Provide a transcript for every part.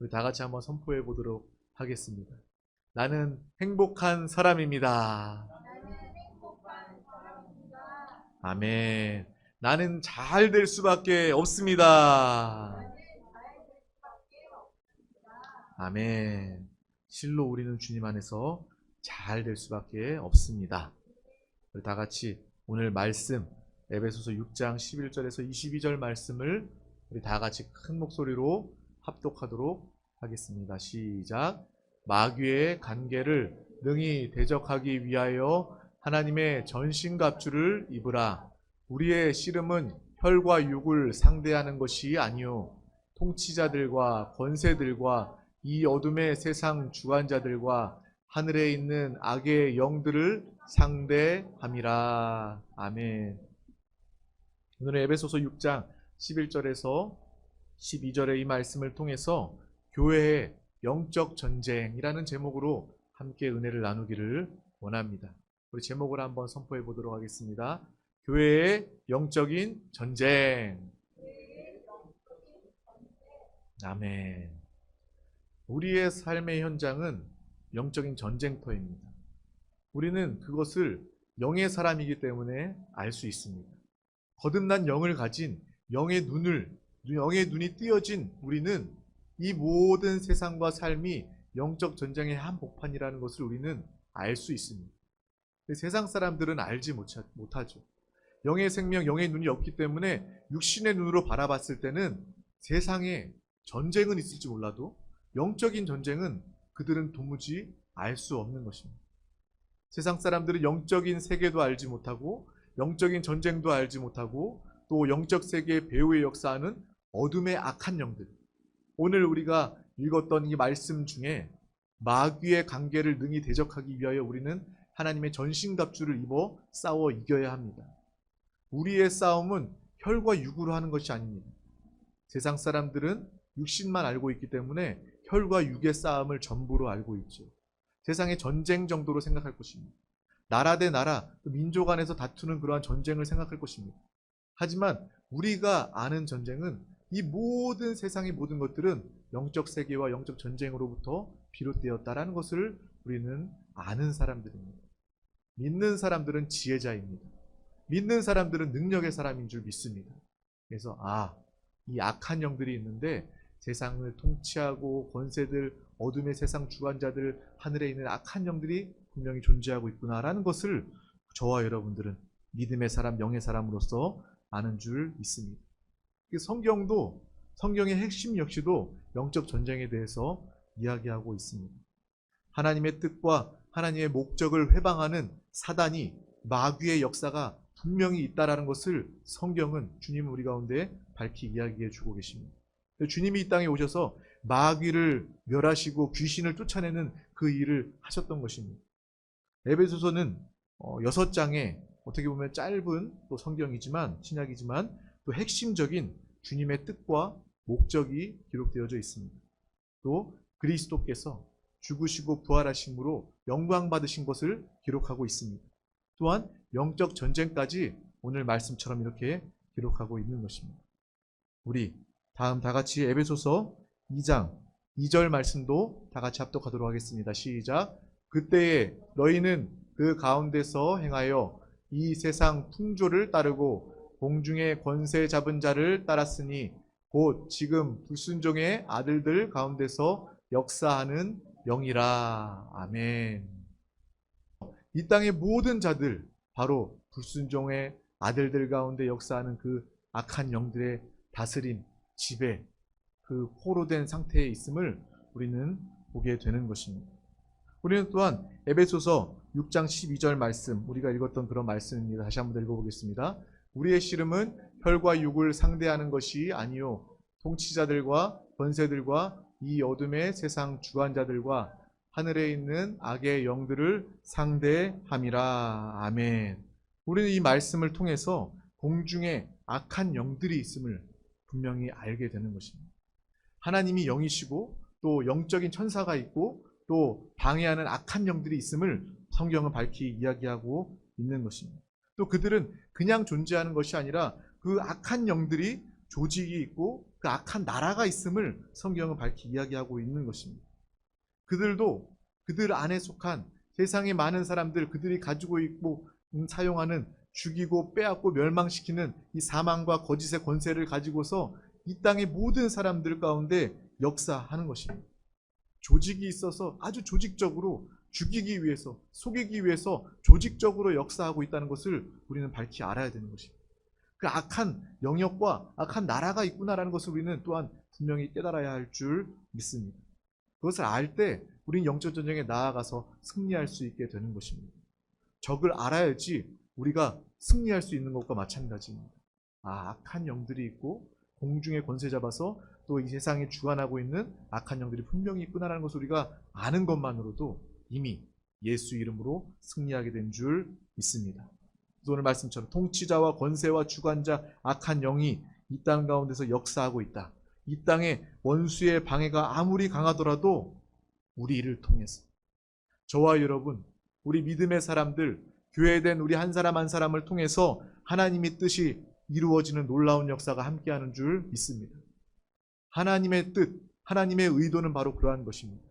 우리 다 같이 한번 선포해 보도록 하겠습니다. 나는 행복한 사람입니다. 아멘. 나는 잘 될 수밖에 없습니다. 아멘. 실로 우리는 주님 안에서 잘 될 수밖에 없습니다. 우리 다 같이 오늘 말씀 에베소서 6장 11절에서 22절 말씀을 우리 다 같이 큰 목소리로 합독하도록 하겠습니다. 시작. 마귀의 간계를 능히 대적하기 위하여 하나님의 전신갑주를 입으라. 우리의 씨름은 혈과 육을 상대하는 것이 아니요 통치자들과 권세들과 이 어둠의 세상 주관자들과 하늘에 있는 악의 영들을 상대함이라. 아멘. 오늘은 에베소서 6장 11절에서 12절의 이 말씀을 통해서 교회의 영적 전쟁이라는 제목으로 함께 은혜를 나누기를 원합니다. 우리 제목을 한번 선포해 보도록 하겠습니다. 교회의 영적인 전쟁. 아멘. 우리의 삶의 현장은 영적인 전쟁터입니다. 우리는 그것을 영의 사람이기 때문에 알 수 있습니다. 거듭난 영을 가진 영의 눈이 띄어진 우리는 이 모든 세상과 삶이 영적 전쟁의 한복판이라는 것을 우리는 알 수 있습니다. 세상 사람들은 알지 못하죠. 영의 생명, 영의 눈이 없기 때문에 육신의 눈으로 바라봤을 때는 세상에 전쟁은 있을지 몰라도 영적인 전쟁은 그들은 도무지 알 수 없는 것입니다. 세상 사람들은 영적인 세계도 알지 못하고 영적인 전쟁도 알지 못하고 또 영적 세계의 배후에 역사하는 어둠의 악한 영들. 오늘 우리가 읽었던 이 말씀 중에 마귀의 관계를 능히 대적하기 위하여 우리는 하나님의 전신갑주를 입어 싸워 이겨야 합니다. 우리의 싸움은 혈과 육으로 하는 것이 아닙니다. 세상 사람들은 육신만 알고 있기 때문에 혈과 육의 싸움을 전부로 알고 있죠. 세상의 전쟁 정도로 생각할 것입니다. 나라 대 나라, 민족 안에서 다투는 그러한 전쟁을 생각할 것입니다. 하지만 우리가 아는 전쟁은 이 모든 세상의 모든 것들은 영적 세계와 영적 전쟁으로부터 비롯되었다라는 것을 우리는 아는 사람들입니다. 믿는 사람들은 지혜자입니다. 믿는 사람들은 능력의 사람인 줄 믿습니다. 그래서 이 악한 영들이 있는데 세상을 통치하고 권세들, 어둠의 세상 주관자들, 하늘에 있는 악한 영들이 분명히 존재하고 있구나라는 것을 저와 여러분들은 믿음의 사람, 영의 사람으로서 아는 줄 믿습니다. 성경의 핵심 역시도 영적 전쟁에 대해서 이야기하고 있습니다. 하나님의 뜻과 하나님의 목적을 회방하는 사단이 마귀의 역사가 분명히 있다라는 것을 성경은 주님은 우리 가운데 밝히 이야기해 주고 계십니다. 주님이 이 땅에 오셔서 마귀를 멸하시고 귀신을 쫓아내는 그 일을 하셨던 것입니다. 에베소서는 6장에 어떻게 보면 짧은 또 성경이지만 신약이지만 또 핵심적인 주님의 뜻과 목적이 기록되어져 있습니다. 또 그리스도께서 죽으시고 부활하심으로 영광 받으신 것을 기록하고 있습니다. 또한 영적 전쟁까지 오늘 말씀처럼 이렇게 기록하고 있는 것입니다. 우리 다음 다 같이 에베소서 2장 2절 말씀도 다 같이 합독하도록 하겠습니다. 시작. 그때에 너희는 그 가운데서 행하여 이 세상 풍조를 따르고 공중의 권세 잡은 자를 따랐으니 곧 지금 불순종의 아들들 가운데서 역사하는 영이라. 아멘. 이 땅의 모든 자들, 바로 불순종의 아들들 가운데 역사하는 그 악한 영들의 다스림, 지배, 그 포로된 상태에 있음을 우리는 보게 되는 것입니다. 우리는 또한 에베소서 6장 12절 말씀, 우리가 읽었던 그런 말씀입니다. 다시 한번 읽어보겠습니다. 우리의 씨름은 혈과 육을 상대하는 것이 아니요 통치자들과 권세들과 이 어둠의 세상 주관자들과 하늘에 있는 악의 영들을 상대함이라. 아멘. 우리는 이 말씀을 통해서 공중에 악한 영들이 있음을 분명히 알게 되는 것입니다. 하나님이 영이시고 또 영적인 천사가 있고 또 방해하는 악한 영들이 있음을 성경은 밝히 이야기하고 있는 것입니다. 또 그들은 그냥 존재하는 것이 아니라 그 악한 영들이 조직이 있고 그 악한 나라가 있음을 성경은 밝히 이야기하고 있는 것입니다. 그들도 그들 안에 속한 세상의 많은 사람들, 그들이 가지고 있고 사용하는 죽이고 빼앗고 멸망시키는 이 사망과 거짓의 권세를 가지고서 이 땅의 모든 사람들 가운데 역사하는 것입니다. 조직이 있어서 아주 조직적으로 죽이기 위해서, 속이기 위해서 조직적으로 역사하고 있다는 것을 우리는 밝히 알아야 되는 것입니다. 그 악한 영역과 악한 나라가 있구나라는 것을 우리는 또한 분명히 깨달아야 할 줄 믿습니다. 그것을 알 때 우리는 영적 전쟁에 나아가서 승리할 수 있게 되는 것입니다. 적을 알아야지 우리가 승리할 수 있는 것과 마찬가지입니다. 악한 영들이 있고 공중의 권세 잡아서 또 이 세상에 주관하고 있는 악한 영들이 분명히 있구나라는 것을 우리가 아는 것만으로도 이미 예수 이름으로 승리하게 된 줄 믿습니다. 오늘 말씀처럼 통치자와 권세와 주관자 악한 영이 이 땅 가운데서 역사하고 있다. 이 땅에 원수의 방해가 아무리 강하더라도 우리를 통해서 저와 여러분, 우리 믿음의 사람들, 교회된 우리 한 사람 한 사람을 통해서 하나님의 뜻이 이루어지는 놀라운 역사가 함께하는 줄 믿습니다. 하나님의 뜻, 하나님의 의도는 바로 그러한 것입니다.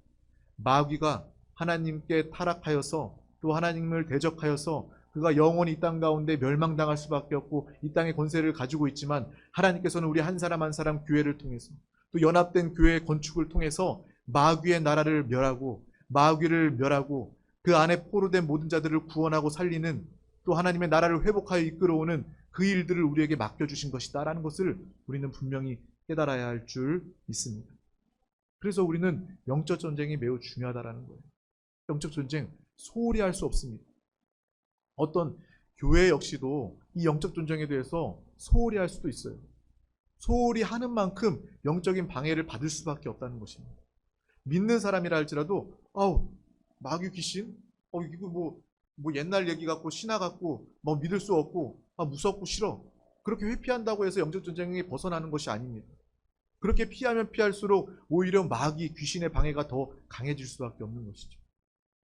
마귀가 하나님께 타락하여서 또 하나님을 대적하여서 그가 영원히 이 땅 가운데 멸망당할 수밖에 없고 이 땅의 권세를 가지고 있지만 하나님께서는 우리 한 사람 한 사람 교회를 통해서 또 연합된 교회의 건축을 통해서 마귀의 나라를 멸하고 마귀를 멸하고 그 안에 포로된 모든 자들을 구원하고 살리는 또 하나님의 나라를 회복하여 이끌어오는 그 일들을 우리에게 맡겨주신 것이다 라는 것을 우리는 분명히 깨달아야 할 줄 믿습니다. 그래서 우리는 영적 전쟁이 매우 중요하다는 거예요. 영적 전쟁 소홀히 할 수 없습니다. 어떤 교회 역시도 이 영적 전쟁에 대해서 소홀히 할 수도 있어요. 소홀히 하는 만큼 영적인 방해를 받을 수밖에 없다는 것입니다. 믿는 사람이라 할지라도 마귀 귀신? 이거 뭐 옛날 얘기 같고 신화 같고 믿을 수 없고 무섭고 싫어. 그렇게 회피한다고 해서 영적 전쟁에 벗어나는 것이 아닙니다. 그렇게 피하면 피할수록 오히려 마귀 귀신의 방해가 더 강해질 수밖에 없는 것이죠.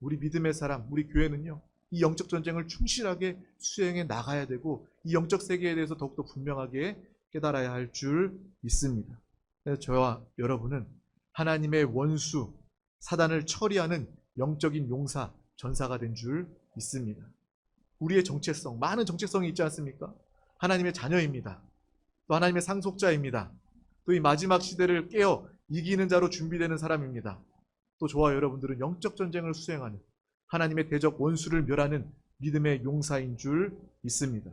우리 믿음의 사람, 우리 교회는요. 이 영적 전쟁을 충실하게 수행해 나가야 되고 이 영적 세계에 대해서 더욱더 분명하게 깨달아야 할 줄 믿습니다. 그래서 저와 여러분은 하나님의 원수, 사단을 처리하는 영적인 용사, 전사가 된 줄 믿습니다. 우리의 정체성, 많은 정체성이 있지 않습니까? 하나님의 자녀입니다. 또 하나님의 상속자입니다. 또 이 마지막 시대를 깨어 이기는 자로 준비되는 사람입니다. 또 저와 여러분들은 영적 전쟁을 수행하는 하나님의 대적 원수를 멸하는 믿음의 용사인 줄 믿습니다.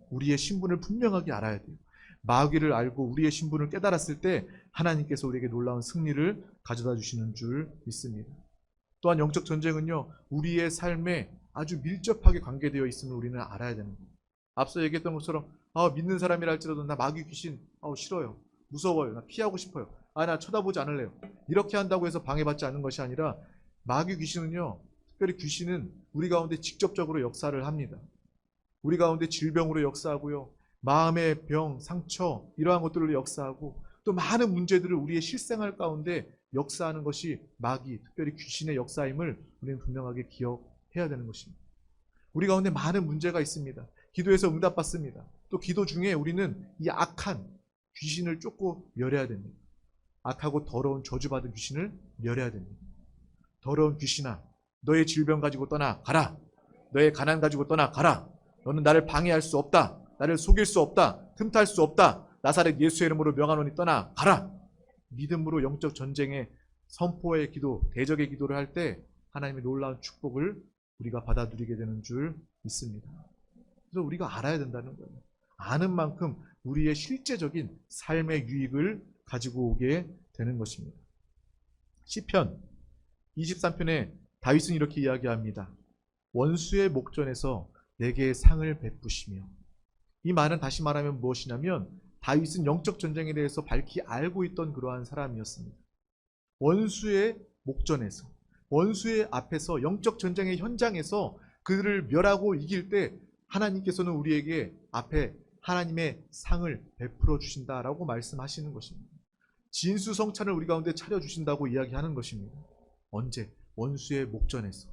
우리의 신분을 분명하게 알아야 돼요. 마귀를 알고 우리의 신분을 깨달았을 때 하나님께서 우리에게 놀라운 승리를 가져다 주시는 줄 믿습니다. 또한 영적 전쟁은요, 우리의 삶에 아주 밀접하게 관계되어 있음을 우리는 알아야 되는 거예요. 앞서 얘기했던 것처럼 믿는 사람이라 할지라도 나 마귀 귀신 싫어요. 무서워요. 나 피하고 싶어요. 나 쳐다보지 않을래요. 이렇게 한다고 해서 방해받지 않는 것이 아니라 마귀 귀신은요, 특별히 귀신은 우리 가운데 직접적으로 역사를 합니다. 우리 가운데 질병으로 역사하고요. 마음의 병, 상처 이러한 것들로 역사하고 또 많은 문제들을 우리의 실생활 가운데 역사하는 것이 마귀, 특별히 귀신의 역사임을 우리는 분명하게 기억해야 되는 것입니다. 우리 가운데 많은 문제가 있습니다. 기도해서 응답받습니다. 또 기도 중에 우리는 이 악한 귀신을 쫓고 멸해야 됩니다. 악하고 더러운 저주받은 귀신을 멸해야 됩니다. 더러운 귀신아, 너의 질병 가지고 떠나가라. 너의 가난 가지고 떠나가라. 너는 나를 방해할 수 없다. 나를 속일 수 없다. 틈탈 수 없다. 나사렛 예수의 이름으로 명하노니 떠나가라. 믿음으로 영적 전쟁의 선포의 기도, 대적의 기도를 할 때 하나님의 놀라운 축복을 우리가 받아 누리게 되는 줄 믿습니다. 그래서 우리가 알아야 된다는 거예요. 아는 만큼 우리의 실제적인 삶의 유익을 가지고 오게 되는 것입니다. 시편 23편에 다윗은 이렇게 이야기합니다. 원수의 목전에서 내게 상을 베푸시며. 이 말은 다시 말하면 무엇이냐면 다윗은 영적 전쟁에 대해서 밝히 알고 있던 그러한 사람이었습니다. 원수의 목전에서, 원수의 앞에서, 영적 전쟁의 현장에서 그들을 멸하고 이길 때 하나님께서는 우리에게 앞에 하나님의 상을 베풀어 주신다라고 말씀하시는 것입니다. 진수성찬을 우리 가운데 차려주신다고 이야기하는 것입니다. 언제? 원수의 목전에서,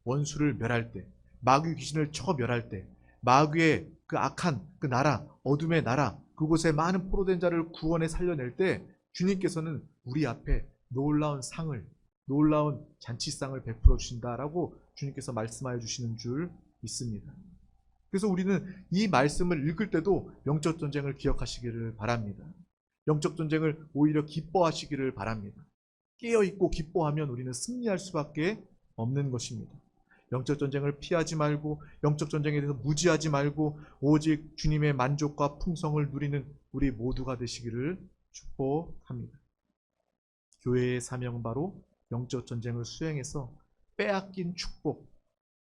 원수를 멸할 때, 마귀 귀신을 쳐 멸할 때, 마귀의 그 악한 그 나라, 어둠의 나라, 그곳에 많은 포로된 자를 구원에 살려낼 때 주님께서는 우리 앞에 놀라운 상을, 놀라운 잔치상을 베풀어 주신다라고 주님께서 말씀하여 주시는 줄 믿습니다. 그래서 우리는 이 말씀을 읽을 때도 영적 전쟁을 기억하시기를 바랍니다. 영적 전쟁을 오히려 기뻐하시기를 바랍니다. 깨어있고 기뻐하면 우리는 승리할 수밖에 없는 것입니다. 영적 전쟁을 피하지 말고 영적 전쟁에 대해서 무지하지 말고 오직 주님의 만족과 풍성을 누리는 우리 모두가 되시기를 축복합니다. 교회의 사명은 바로 영적 전쟁을 수행해서 빼앗긴 축복,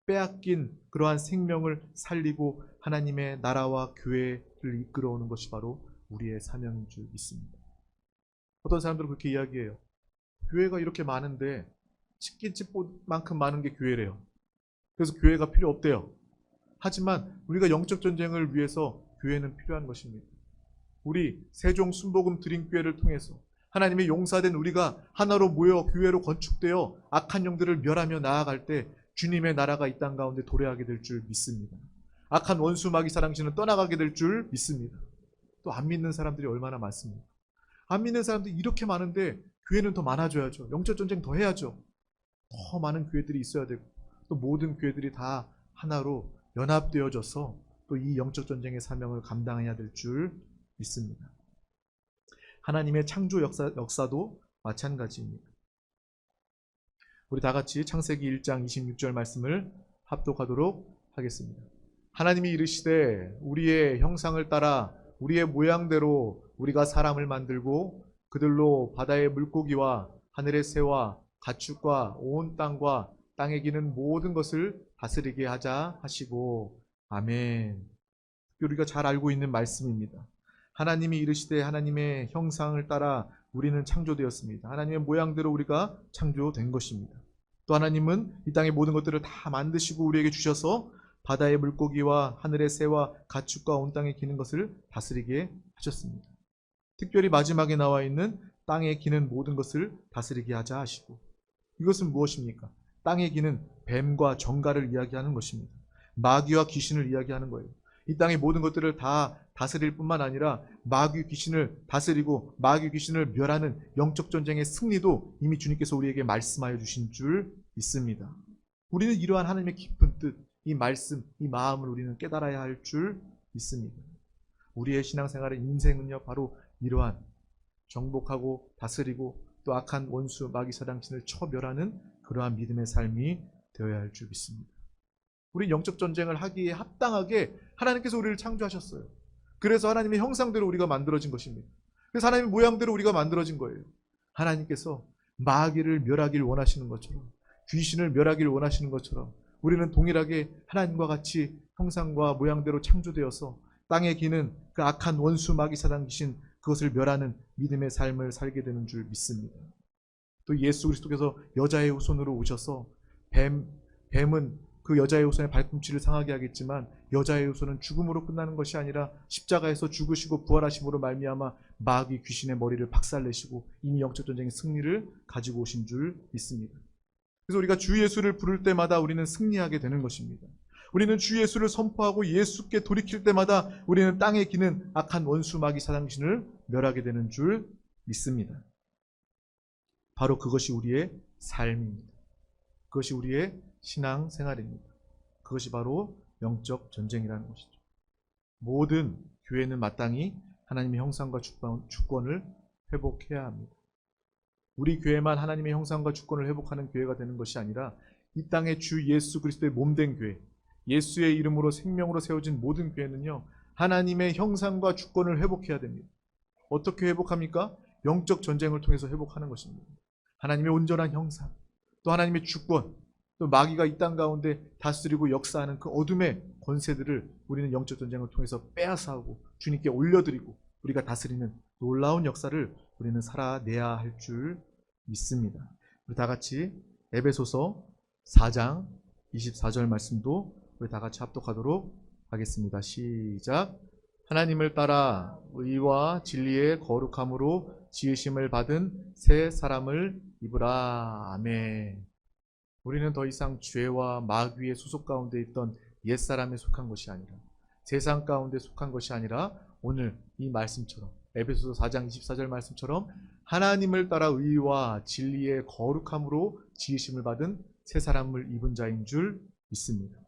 빼앗긴 그러한 생명을 살리고 하나님의 나라와 교회를 이끌어오는 것이 바로 우리의 사명인 줄 믿습니다. 어떤 사람들은 그렇게 이야기해요. 교회가 이렇게 많은데 치킨집만큼 많은 게 교회래요. 그래서 교회가 필요 없대요. 하지만 우리가 영적 전쟁을 위해서 교회는 필요한 것입니다. 우리 세종 순복음 드림교회를 통해서 하나님의 용사된 우리가 하나로 모여 교회로 건축되어 악한 영들을 멸하며 나아갈 때 주님의 나라가 이 땅 가운데 도래하게 될 줄 믿습니다. 악한 원수 마귀 사랑신은 떠나가게 될 줄 믿습니다. 또 안 믿는 사람들이 얼마나 많습니까? 안 믿는 사람들이 이렇게 많은데 교회는 더 많아져야죠. 영적 전쟁 더 해야죠. 더 많은 교회들이 있어야 되고 또 모든 교회들이 다 하나로 연합되어져서 또 이 영적 전쟁의 사명을 감당해야 될 줄 믿습니다. 하나님의 창조 역사도 마찬가지입니다. 우리 다 같이 창세기 1장 26절 말씀을 합독하도록 하겠습니다. 하나님이 이르시되 우리의 형상을 따라 우리의 모양대로 우리가 사람을 만들고 그들로 바다의 물고기와 하늘의 새와 가축과 온 땅과 땅에 기는 모든 것을 다스리게 하자 하시고 아멘. 우리가 잘 알고 있는 말씀입니다. 하나님이 이르시되 하나님의 형상을 따라 우리는 창조되었습니다. 하나님의 모양대로 우리가 창조된 것입니다. 또 하나님은 이 땅의 모든 것들을 다 만드시고 우리에게 주셔서 바다의 물고기와 하늘의 새와 가축과 온 땅에 기는 것을 다스리게 하셨습니다. 특별히 마지막에 나와 있는 땅에 기는 모든 것을 다스리게 하자 하시고, 이것은 무엇입니까? 땅에 기는 뱀과 정갈을 이야기하는 것입니다. 마귀와 귀신을 이야기하는 거예요. 이 땅의 모든 것들을 다 다스릴 뿐만 아니라 마귀 귀신을 다스리고 마귀 귀신을 멸하는 영적 전쟁의 승리도 이미 주님께서 우리에게 말씀하여 주신 줄 믿습니다. 우리는 이러한 하나님의 깊은 뜻, 이 말씀, 이 마음을 우리는 깨달아야 할 줄 믿습니다. 우리의 신앙생활의 인생은요, 바로 이러한 정복하고 다스리고 또 악한 원수 마귀 사당신을 처멸하는 그러한 믿음의 삶이 되어야 할 줄 믿습니다. 우리 영적 전쟁을 하기에 합당하게 하나님께서 우리를 창조하셨어요. 그래서 하나님의 형상대로 우리가 만들어진 것입니다. 그래서 하나님의 모양대로 우리가 만들어진 거예요. 하나님께서 마귀를 멸하기를 원하시는 것처럼, 귀신을 멸하기를 원하시는 것처럼 우리는 동일하게 하나님과 같이 형상과 모양대로 창조되어서 땅에 기는 그 악한 원수 마귀 사단 귀신, 그것을 멸하는 믿음의 삶을 살게 되는 줄 믿습니다. 또 예수 그리스도께서 여자의 후손으로 오셔서 뱀은 그 여자의 후손의 발꿈치를 상하게 하겠지만 여자의 후손은 죽음으로 끝나는 것이 아니라 십자가에서 죽으시고 부활하심으로 말미암아 마귀 귀신의 머리를 박살내시고 이미 영적 전쟁의 승리를 가지고 오신 줄 믿습니다. 그래서 우리가 주 예수를 부를 때마다 우리는 승리하게 되는 것입니다. 우리는 주 예수를 선포하고 예수께 돌이킬 때마다 우리는 땅에 기는 악한 원수 마귀 사단귀신을 멸하게 되는 줄 믿습니다. 바로 그것이 우리의 삶입니다. 그것이 우리의 신앙 생활입니다. 그것이 바로 영적 전쟁이라는 것이죠. 모든 교회는 마땅히 하나님의 형상과 주권을 회복해야 합니다. 우리 교회만 하나님의 형상과 주권을 회복하는 교회가 되는 것이 아니라 이 땅의 주 예수 그리스도의 몸된 교회, 예수의 이름으로 생명으로 세워진 모든 교회는요, 하나님의 형상과 주권을 회복해야 됩니다. 어떻게 회복합니까? 영적 전쟁을 통해서 회복하는 것입니다. 하나님의 온전한 형상, 또 하나님의 주권, 또 마귀가 이 땅 가운데 다스리고 역사하는 그 어둠의 권세들을 우리는 영적 전쟁을 통해서 빼앗아오고 주님께 올려드리고 우리가 다스리는 놀라운 역사를 우리는 살아내야 할 줄 믿습니다. 우리 다 같이 에베소서 4장 24절 말씀도 우리 다 같이 합독하도록 하겠습니다. 시작. 하나님을 따라 의와 진리의 거룩함으로 지으심을 받은 새 사람을 입으라. 아멘. 우리는 더 이상 죄와 마귀의 수속 가운데 있던 옛사람에 속한 것이 아니라 세상 가운데 속한 것이 아니라 오늘 이 말씀처럼 에베소서 4장 24절 말씀처럼 하나님을 따라 의와 진리의 거룩함으로 지으심을 받은 새 사람을 입은 자인 줄 믿습니다.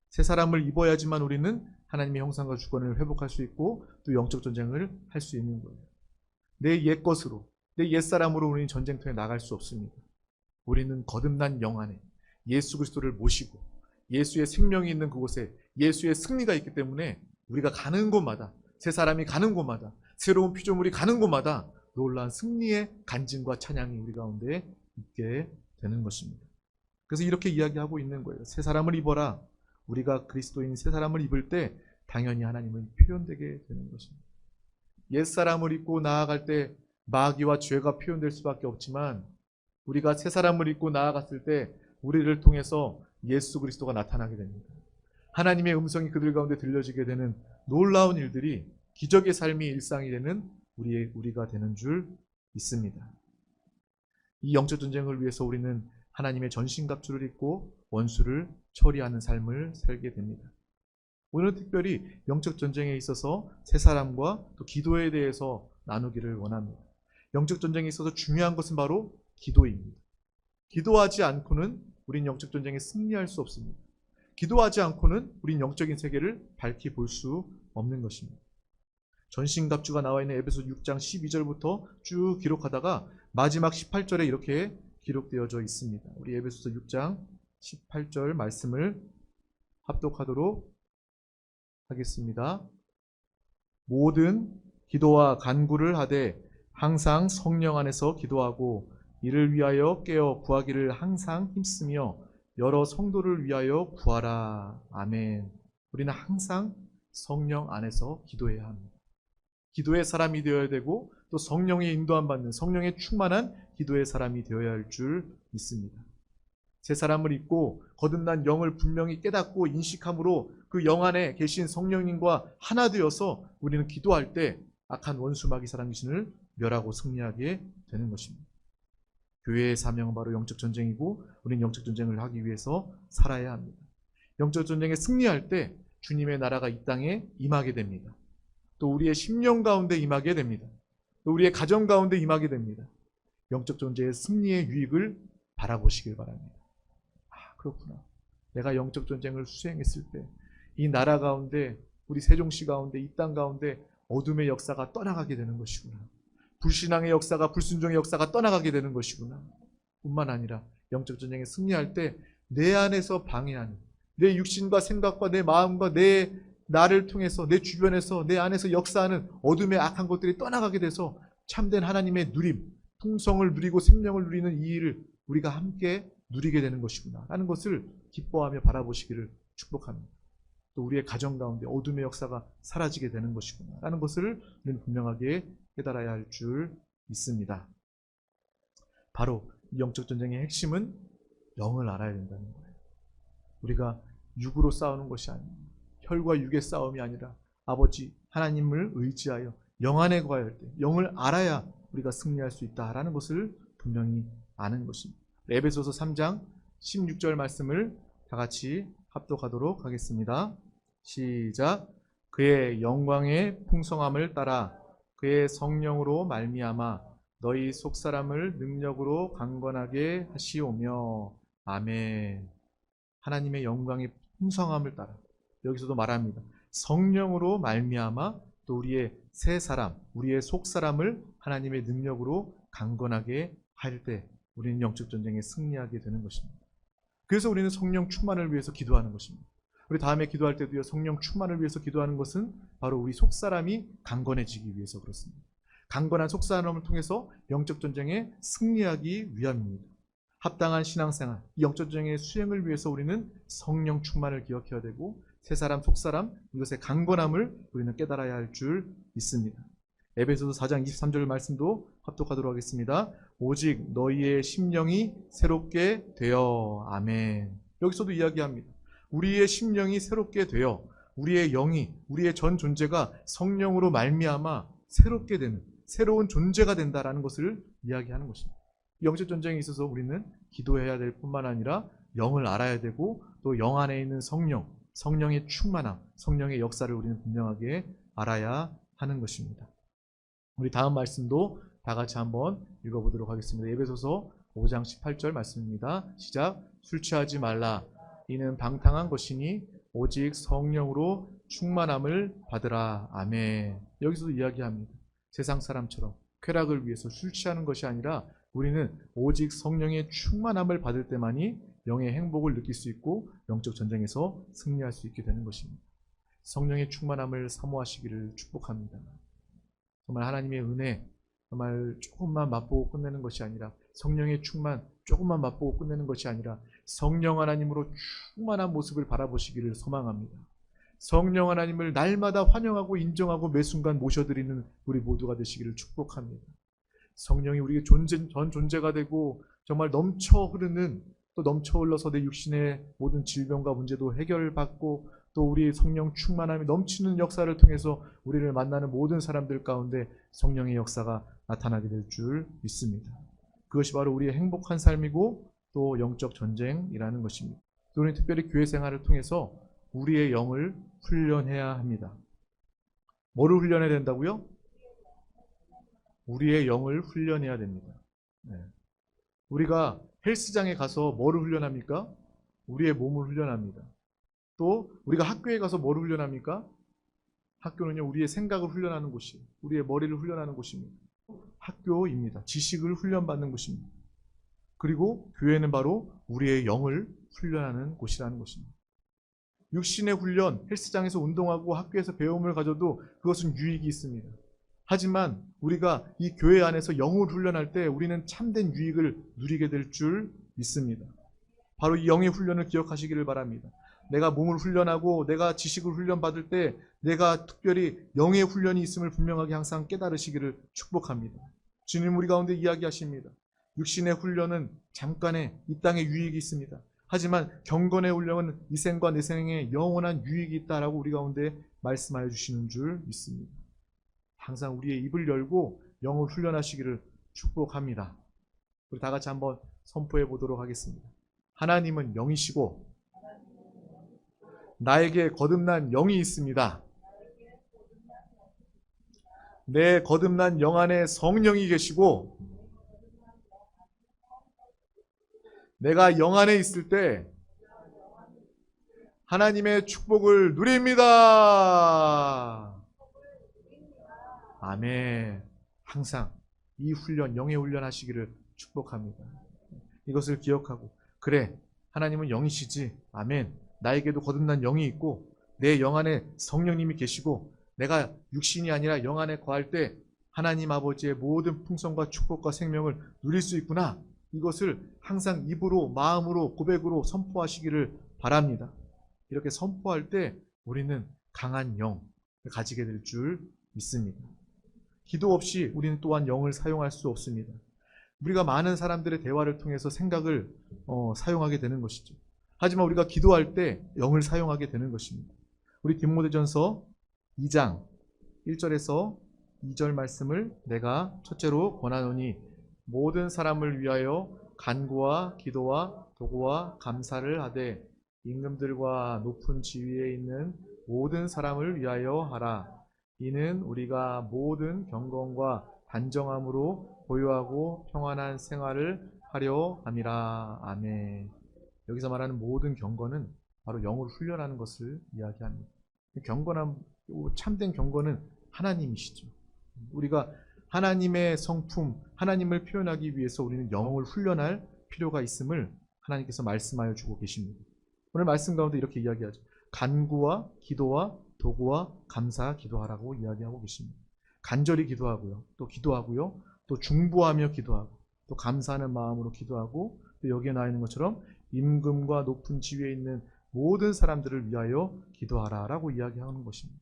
새 사람을 입어야지만 우리는 하나님의 형상과 주권을 회복할 수 있고 또 영적 전쟁을 할 수 있는 거예요. 내 옛 것으로, 내 옛 사람으로 우리는 전쟁터에 나갈 수 없습니다. 우리는 거듭난 영 안에 예수 그리스도를 모시고 예수의 생명이 있는 그곳에 예수의 승리가 있기 때문에 우리가 가는 곳마다, 새 사람이 가는 곳마다, 새로운 피조물이 가는 곳마다 놀라운 승리의 간증과 찬양이 우리 가운데 있게 되는 것입니다. 그래서 이렇게 이야기하고 있는 거예요. 새 사람을 입어라. 우리가 그리스도인 새 사람을 입을 때 당연히 하나님은 표현되게 되는 것입니다. 옛 사람을 입고 나아갈 때 마귀와 죄가 표현될 수밖에 없지만 우리가 새 사람을 입고 나아갔을 때 우리를 통해서 예수 그리스도가 나타나게 됩니다. 하나님의 음성이 그들 가운데 들려지게 되는 놀라운 일들이 기적의 삶이 일상이 되는 우리가 되는 줄 믿습니다. 이 영적 전쟁을 위해서 우리는 하나님의 전신갑주를 입고 원수를 처리하는 삶을 살게 됩니다. 오늘은 특별히 영적 전쟁에 있어서 새 사람과 또 기도에 대해서 나누기를 원합니다. 영적 전쟁에 있어서 중요한 것은 바로 기도입니다. 기도하지 않고는 우린 영적 전쟁에 승리할 수 없습니다. 기도하지 않고는 우린 영적인 세계를 밝히 볼 수 없는 것입니다. 전신갑주가 나와 있는 에베소 6장 12절부터 쭉 기록하다가 마지막 18절에 이렇게 기록되어져 있습니다. 우리 에베소서 6장 18절 말씀을 합독하도록 하겠습니다. 모든 기도와 간구를 하되 항상 성령 안에서 기도하고 이를 위하여 깨어 구하기를 항상 힘쓰며 여러 성도를 위하여 구하라. 아멘. 우리는 항상 성령 안에서 기도해야 합니다. 기도의 사람이 되어야 되고 또 성령의 인도함 받는 성령의 충만한 기도의 사람이 되어야 할 줄 믿습니다. 새 사람을 입고 거듭난 영을 분명히 깨닫고 인식함으로 그 영 안에 계신 성령님과 하나 되어서 우리는 기도할 때 악한 원수 마귀 사람 귀신을 멸하고 승리하게 되는 것입니다. 교회의 사명은 바로 영적 전쟁이고 우리는 영적 전쟁을 하기 위해서 살아야 합니다. 영적 전쟁에 승리할 때 주님의 나라가 이 땅에 임하게 됩니다. 또 우리의 심령 가운데 임하게 됩니다. 또 우리의 가정 가운데 임하게 됩니다. 영적 전쟁의 승리의 유익을 바라보시길 바랍니다. 그렇구나. 내가 영적 전쟁을 수행했을 때 이 나라 가운데 우리 세종시 가운데 이 땅 가운데 어둠의 역사가 떠나가게 되는 것이구나. 불신앙의 역사가 불순종의 역사가 떠나가게 되는 것이구나. 뿐만 아니라 영적 전쟁에 승리할 때 내 안에서 방해하는 내 육신과 생각과 내 마음과 내 나를 통해서 내 주변에서 내 안에서 역사하는 어둠의 악한 것들이 떠나가게 돼서 참된 하나님의 누림, 풍성을 누리고 생명을 누리는 이 일을 우리가 함께 누리게 되는 것이구나 라는 것을 기뻐하며 바라보시기를 축복합니다. 또 우리의 가정 가운데 어둠의 역사가 사라지게 되는 것이구나 라는 것을 우리는 분명하게 깨달아야 할 줄 믿습니다. 바로 이 영적 전쟁의 핵심은 영을 알아야 된다는 거예요. 우리가 육으로 싸우는 것이 아닙니다. 혈과 육의 싸움이 아니라 아버지 하나님을 의지하여 영 안에 거할 때 영을 알아야 우리가 승리할 수 있다라는 것을 분명히 아는 것입니다. 에베소서 3장 16절 말씀을 다 같이 합독하도록 하겠습니다. 시작. 그의 영광의 풍성함을 따라 그의 성령으로 말미암아 너희 속사람을 능력으로 강건하게 하시오며. 아멘. 하나님의 영광의 풍성함을 따라 여기서도 말합니다. 성령으로 말미암아 또 우리의 새 사람, 우리의 속사람을 하나님의 능력으로 강건하게 할 때 우리는 영적 전쟁에 승리하게 되는 것입니다. 그래서 우리는 성령 충만을 위해서 기도하는 것입니다. 우리 다음에 기도할 때도요, 성령 충만을 위해서 기도하는 것은 바로 우리 속사람이 강건해지기 위해서 그렇습니다. 강건한 속사람을 통해서 영적 전쟁에 승리하기 위함입니다. 합당한 신앙생활, 이 영적 전쟁의 수행을 위해서 우리는 성령 충만을 기억해야 되고 새 사람, 속사람, 이것의 강건함을 우리는 깨달아야 할 줄 믿습니다. 에베소서 4장 23절 말씀도 합독하도록 하겠습니다. 오직 너희의 심령이 새롭게 되어. 아멘. 여기서도 이야기합니다. 우리의 심령이 새롭게 되어 우리의 영이, 우리의 전 존재가 성령으로 말미암아 새롭게 되는 새로운 존재가 된다라는 것을 이야기하는 것입니다. 영적 전쟁에 있어서 우리는 기도해야 될 뿐만 아니라 영을 알아야 되고 또 영 안에 있는 성령, 성령의 충만함, 성령의 역사를 우리는 분명하게 알아야 하는 것입니다. 우리 다음 말씀도 다 같이 한번 읽어보도록 하겠습니다. 에베소서 5장 18절 말씀입니다. 시작. 술 취하지 말라. 이는 방탕한 것이니 오직 성령으로 충만함을 받으라. 아멘. 여기서도 이야기합니다. 세상 사람처럼 쾌락을 위해서 술 취하는 것이 아니라 우리는 오직 성령의 충만함을 받을 때만이 영의 행복을 느낄 수 있고 영적 전쟁에서 승리할 수 있게 되는 것입니다. 성령의 충만함을 사모하시기를 축복합니다. 정말 하나님의 은혜, 정말 조금만 맛보고 끝내는 것이 아니라 성령의 충만 조금만 맛보고 끝내는 것이 아니라 성령 하나님으로 충만한 모습을 바라보시기를 소망합니다. 성령 하나님을 날마다 환영하고 인정하고 매 순간 모셔드리는 우리 모두가 되시기를 축복합니다. 성령이 우리의 전 존재가 되고 정말 넘쳐 흐르는, 또 넘쳐 흘러서 내 육신의 모든 질병과 문제도 해결받고 또 우리 성령 충만함이 넘치는 역사를 통해서 우리를 만나는 모든 사람들 가운데 성령의 역사가 나타나게 될 줄 믿습니다. 그것이 바로 우리의 행복한 삶이고 또 영적 전쟁이라는 것입니다. 우리는 특별히 교회 생활을 통해서 우리의 영을 훈련해야 합니다. 뭐를 훈련해야 된다고요? 우리의 영을 훈련해야 됩니다. 네. 우리가 헬스장에 가서 뭐를 훈련합니까? 우리의 몸을 훈련합니다. 또 우리가 학교에 가서 뭐를 훈련합니까? 학교는요, 우리의 생각을 훈련하는 곳이에요. 우리의 머리를 훈련하는 곳입니다. 학교입니다. 지식을 훈련받는 곳입니다. 그리고 교회는 바로 우리의 영을 훈련하는 곳이라는 것입니다. 육신의 훈련, 헬스장에서 운동하고 학교에서 배움을 가져도 그것은 유익이 있습니다. 하지만 우리가 이 교회 안에서 영을 훈련할 때 우리는 참된 유익을 누리게 될 줄 믿습니다. 바로 이 영의 훈련을 기억하시기를 바랍니다. 내가 몸을 훈련하고 내가 지식을 훈련받을 때 내가 특별히 영의 훈련이 있음을 분명하게 항상 깨달으시기를 축복합니다. 주님 우리 가운데 이야기하십니다. 육신의 훈련은 잠깐의 이 땅의 유익이 있습니다. 하지만 경건의 훈련은 이 생과 내 생에 영원한 유익이 있다라고 우리 가운데 말씀하여 주시는 줄 믿습니다. 항상 우리의 입을 열고 영을 훈련하시기를 축복합니다. 우리 다 같이 한번 선포해 보도록 하겠습니다. 하나님은 영이시고 나에게 거듭난 영이 있습니다. 내 거듭난 영 안에 성령이 계시고 내가 영 안에 있을 때 하나님의 축복을 누립니다. 아멘. 항상 이 훈련, 영의 훈련 하시기를 축복합니다. 이것을 기억하고 그래, 하나님은 영이시지. 아멘. 나에게도 거듭난 영이 있고 내 영 안에 성령님이 계시고 내가 육신이 아니라 영 안에 거할 때 하나님 아버지의 모든 풍성과 축복과 생명을 누릴 수 있구나. 이것을 항상 입으로, 마음으로, 고백으로 선포하시기를 바랍니다. 이렇게 선포할 때 우리는 강한 영을 가지게 될 줄 믿습니다. 기도 없이 우리는 또한 영을 사용할 수 없습니다. 우리가 많은 사람들의 대화를 통해서 생각을 사용하게 되는 것이죠. 하지만 우리가 기도할 때 영을 사용하게 되는 것입니다. 우리 디모데전서 2장 1절에서 2절 말씀을 내가 첫째로 권하노니 모든 사람을 위하여 간구와 기도와 도구와 감사를 하되 임금들과 높은 지위에 있는 모든 사람을 위하여 하라. 이는 우리가 모든 경건과 단정함으로 고요하고 평안한 생활을 하려 함이라. 아멘. 여기서 말하는 모든 경건은 바로 영을 훈련하는 것을 이야기합니다. 경건한, 참된 경건은 하나님이시죠. 우리가 하나님의 성품, 하나님을 표현하기 위해서 우리는 영을 훈련할 필요가 있음을 하나님께서 말씀하여 주고 계십니다. 오늘 말씀 가운데 이렇게 이야기하죠. 간구와 기도와 도구와 감사 기도하라고 이야기하고 계십니다. 간절히 기도하고요. 또 기도하고요. 또 중보하며 기도하고 또 감사하는 마음으로 기도하고 또 여기에 나와 있는 것처럼 임금과 높은 지위에 있는 모든 사람들을 위하여 기도하라라고 이야기하는 것입니다.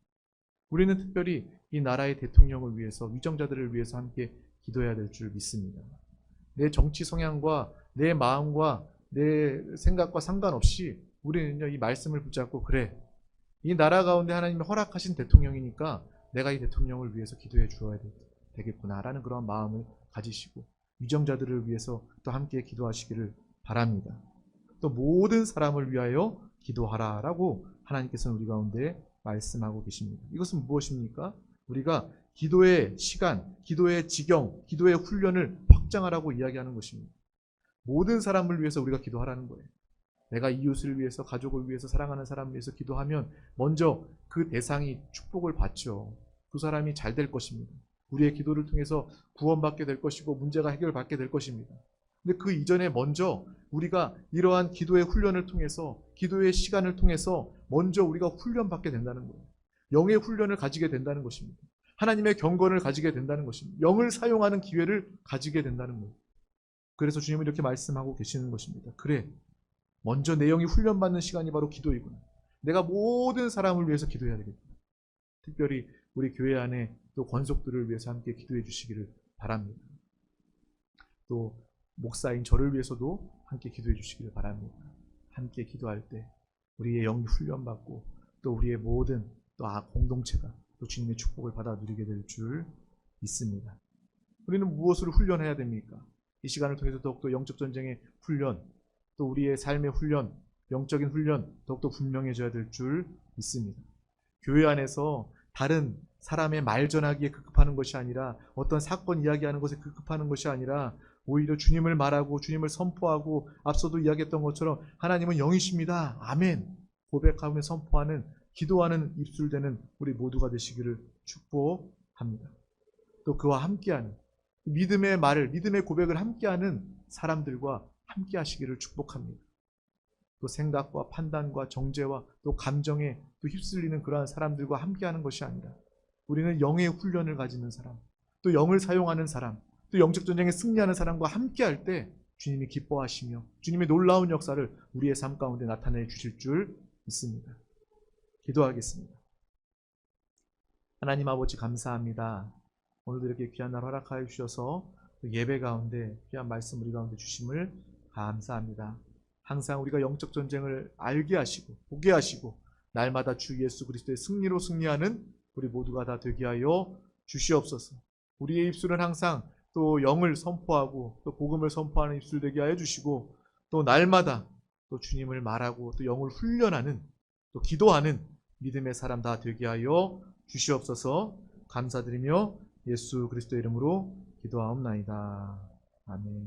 우리는 특별히 이 나라의 대통령을 위해서, 위정자들을 위해서 함께 기도해야 될 줄 믿습니다. 내 정치 성향과 내 마음과 내 생각과 상관없이 우리는요, 이 말씀을 붙잡고 그래, 이 나라 가운데 하나님이 허락하신 대통령이니까 내가 이 대통령을 위해서 기도해 주어야 되겠구나라는 그런 마음을 가지시고 위정자들을 위해서 또 함께 기도하시기를 바랍니다. 또 모든 사람을 위하여 기도하라라고 하나님께서는 우리 가운데 말씀하고 계십니다. 이것은 무엇입니까? 우리가 기도의 시간, 기도의 지경, 기도의 훈련을 확장하라고 이야기하는 것입니다. 모든 사람을 위해서 우리가 기도하라는 거예요. 내가 이웃을 위해서, 가족을 위해서, 사랑하는 사람을 위해서 기도하면 먼저 그 대상이 축복을 받죠. 그 사람이 잘 될 것입니다. 우리의 기도를 통해서 구원받게 될 것이고 문제가 해결받게 될 것입니다. 근데 그 이전에 먼저 우리가 이러한 기도의 훈련을 통해서, 기도의 시간을 통해서 먼저 우리가 훈련받게 된다는 거예요. 영의 훈련을 가지게 된다는 것입니다. 하나님의 경건을 가지게 된다는 것입니다. 영을 사용하는 기회를 가지게 된다는 거예요. 그래서 주님은 이렇게 말씀하고 계시는 것입니다. 그래, 먼저 내 영이 훈련받는 시간이 바로 기도이구나. 내가 모든 사람을 위해서 기도해야 되겠다. 특별히 우리 교회 안에 또 권속들을 위해서 함께 기도해 주시기를 바랍니다. 또 목사인 저를 위해서도 함께 기도해 주시기를 바랍니다. 함께 기도할 때 우리의 영이 훈련받고 또 우리의 모든 또 공동체가 또 주님의 축복을 받아 누리게 될 줄 믿습니다. 우리는 무엇으로 훈련해야 됩니까? 이 시간을 통해서 더욱더 영적 전쟁의 훈련, 또 우리의 삶의 훈련, 영적인 훈련 더욱더 분명해져야 될 줄 믿습니다. 교회 안에서 다른 사람의 말 전하기에 급급하는 것이 아니라, 어떤 사건 이야기하는 것에 급급하는 것이 아니라, 오히려 주님을 말하고 주님을 선포하고, 앞서도 이야기했던 것처럼 하나님은 영이십니다, 아멘 고백하며 선포하는, 기도하는 입술되는 우리 모두가 되시기를 축복합니다. 또 그와 함께하는 믿음의 말을, 믿음의 고백을 함께하는 사람들과 함께 하시기를 축복합니다. 또 생각과 판단과 정죄와 또 감정에 또 휩쓸리는 그러한 사람들과 함께하는 것이 아니라, 우리는 영의 훈련을 가지는 사람, 또 영을 사용하는 사람, 또 영적 전쟁에 승리하는 사람과 함께할 때 주님이 기뻐하시며 주님의 놀라운 역사를 우리의 삶 가운데 나타내 주실 줄 믿습니다. 기도하겠습니다. 하나님 아버지, 감사합니다. 오늘도 이렇게 귀한 날 허락하여 주셔서 예배 가운데 귀한 말씀 우리 가운데 주심을 감사합니다. 항상 우리가 영적 전쟁을 알게 하시고 보게 하시고 날마다 주 예수 그리스도의 승리로 승리하는 우리 모두가 다 되게 하여 주시옵소서. 우리의 입술은 항상 또 영을 선포하고 또 복음을 선포하는 입술 되게 하여 주시고, 또 날마다 또 주님을 말하고 또 영을 훈련하는, 또 기도하는 믿음의 사람 다 되게 하여 주시옵소서. 감사드리며 예수 그리스도의 이름으로 기도하옵나이다. 아멘.